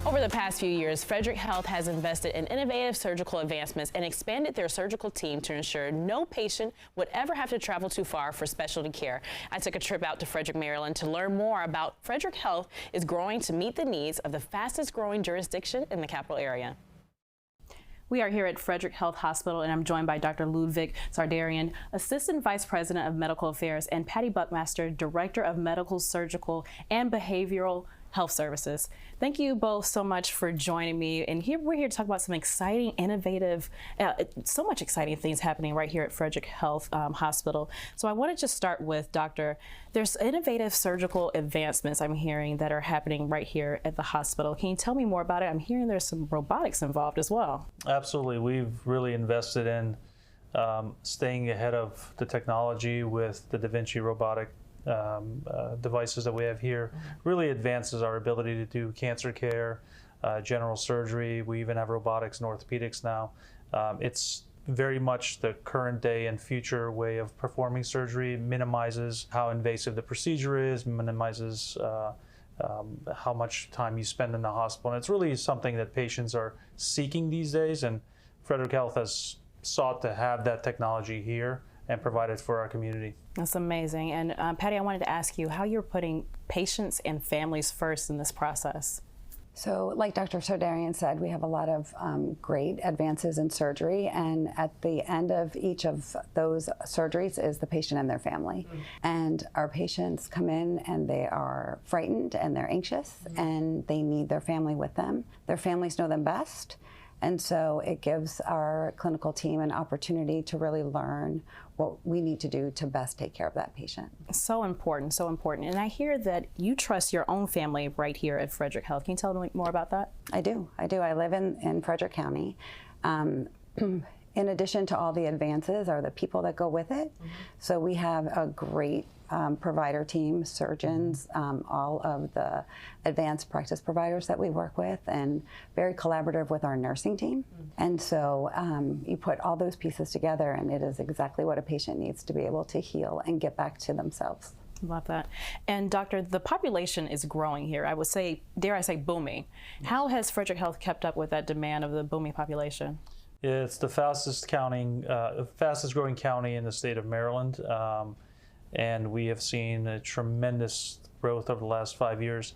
Over the past few years, Frederick Health has invested in innovative surgical advancements and expanded their surgical team to ensure no patient would ever have to travel too far for specialty care. I took a trip out to Frederick, Maryland to learn more about Frederick Health is growing to meet the needs of the fastest growing jurisdiction in the capital area. We are here at Frederick Health Hospital, and I'm joined by Dr. Leudvig Sardarian, Assistant Vice President of Medical Affairs, and Patti Buckmaster, Director of Medical, Surgical, and Behavioral Health Services. Thank you both so much for joining me. And we're here to talk about some exciting, innovative, so much exciting things happening right here at Frederick Health Hospital. So I want to just start with, Doctor, there's innovative surgical advancements I'm hearing that are happening right here at the hospital. Can you tell me more about it? I'm hearing there's some robotics involved as well. Absolutely. We've really invested in staying ahead of the technology with the Da Vinci robotic devices that we have here. Really advances our ability to do cancer care, general surgery. We even have robotics and orthopedics now. It's very much the current day and future way of performing surgery. Minimizes how invasive the procedure is, minimizes how much time you spend in the hospital. And it's really something that patients are seeking these days, and Frederick Health has sought to have that technology here and provide it for our community. That's amazing. And Patti, I wanted to ask you how you're putting patients and families first in this process. So like Dr. Sardarian said, we have a lot of great advances in surgery, and at the end of each of those surgeries is the patient and their family. And our patients come in and they are frightened and they're anxious and they need their family with them. Their families know them best. And so it gives our clinical team an opportunity to really learn what we need to do to best take care of that patient. So important, so important. And I hear that you trust your own family right here at Frederick Health. Can you tell me more about that? I do. I live in Frederick County. In addition to all the advances are the people that go with it. So we have a great provider team, surgeons, all of the advanced practice providers that we work with, and very collaborative with our nursing team. And so you put all those pieces together and it is exactly what a patient needs to be able to heal and get back to themselves. Love that. And doctor, the population is growing here. I would say, dare I say, booming. Yes. How has Frederick Health kept up with that demand of the booming population? It's the fastest growing county in the state of Maryland. And we have seen a tremendous growth over the last 5 years.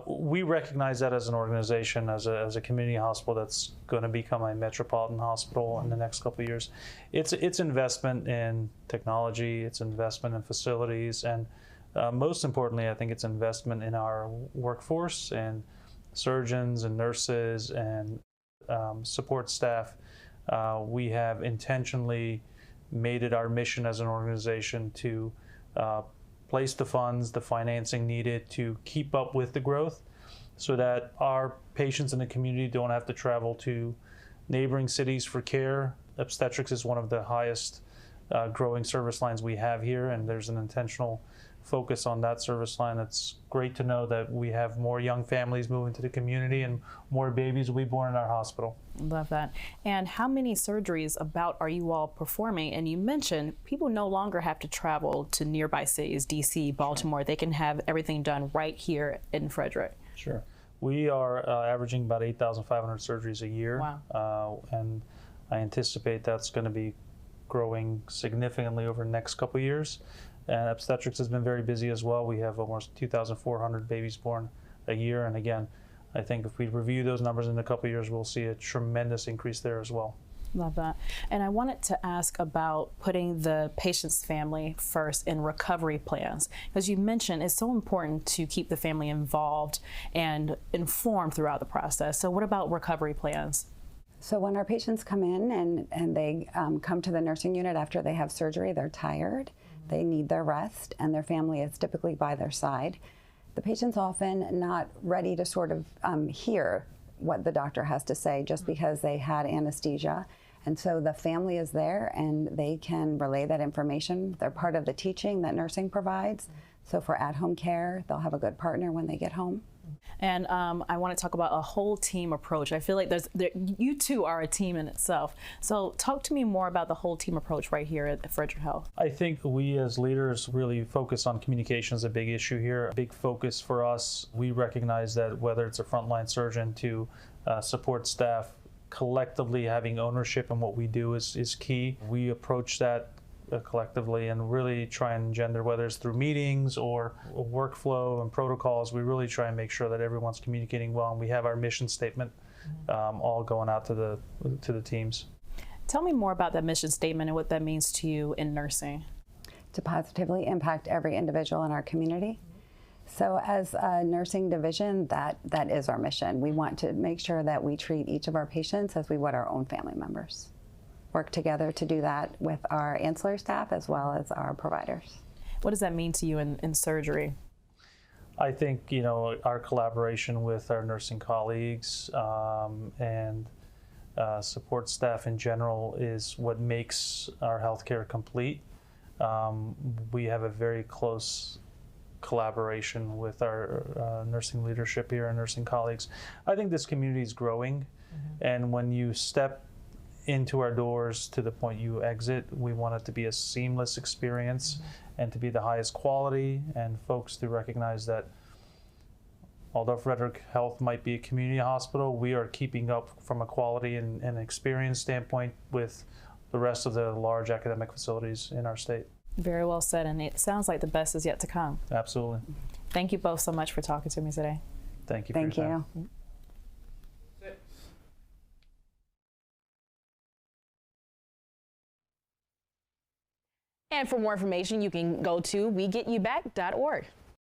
We recognize that as an organization, as a community hospital that's going to become a metropolitan hospital in the next couple of years. It's investment in technology, it's investment in facilities, and most importantly, I think it's investment in our workforce and surgeons and nurses and support staff. We have intentionally made it our mission as an organization to place the funds, the financing needed to keep up with the growth so that our patients in the community don't have to travel to neighboring cities for care. Obstetrics is one of the highest growing service lines we have here, and there's an intentional focus on that service line. It's great to know that we have more young families moving to the community and more babies will be born in our hospital. Love that. And how many surgeries about are you all performing? And you mentioned people no longer have to travel to nearby cities, DC, Baltimore. Sure. They can have everything done right here in Frederick. Sure. We are averaging about 8,500 surgeries a year. Wow. And I anticipate that's going to be growing significantly over the next couple of years. And obstetrics has been very busy as well. We have almost 2,400 babies born a year. And again, I think if we review those numbers in a couple of years, we'll see a tremendous increase there as well. Love that. And I wanted to ask about putting the patient's family first in recovery plans. Because you mentioned it's so important to keep the family involved and informed throughout the process. So what about recovery plans? So when our patients come in and they come to the nursing unit after they have surgery, they're tired. They need their rest, and their family is typically by their side. The patient's often not ready to sort of hear what the doctor has to say just because they had anesthesia. And so the family is there and they can relay that information. They're part of the teaching that nursing provides. So for at-home care, they'll have a good partner when they get home. And I want to talk about a whole team approach. I feel like you two are a team in itself. So talk to me more about the whole team approach right here at Frederick Health. I think we as leaders really focus on communication as a big issue here, a big focus for us. We recognize that whether it's a frontline surgeon to support staff, collectively having ownership in what we do is key. We approach that collectively and really try and engender, whether it's through meetings or workflow and protocols, we really try and make sure that everyone's communicating well, and we have our mission statement all going out to the teams. Tell me more about that mission statement and what that means to you in nursing. To positively impact every individual in our community. So as a nursing division, that is our mission. We want to make sure that we treat each of our patients as we would our own family members. Work together to do that with our ancillary staff as well as our providers. What does that mean to you in surgery? I think, our collaboration with our nursing colleagues and support staff in general is what makes our healthcare complete. We have a very close collaboration with our nursing leadership here and nursing colleagues. I think this community is growing, and when you step into our doors to the point you exit, we want it to be a seamless experience and to be the highest quality, and folks to recognize that although Frederick Health might be a community hospital, we are keeping up from a quality and experience standpoint with the rest of the large academic facilities in our state. Very well said, and it sounds like the best is yet to come. Absolutely. Thank you both so much for talking to me today. Thank you for your time. Thank you. And for more information, you can go to wegetYouBack.org.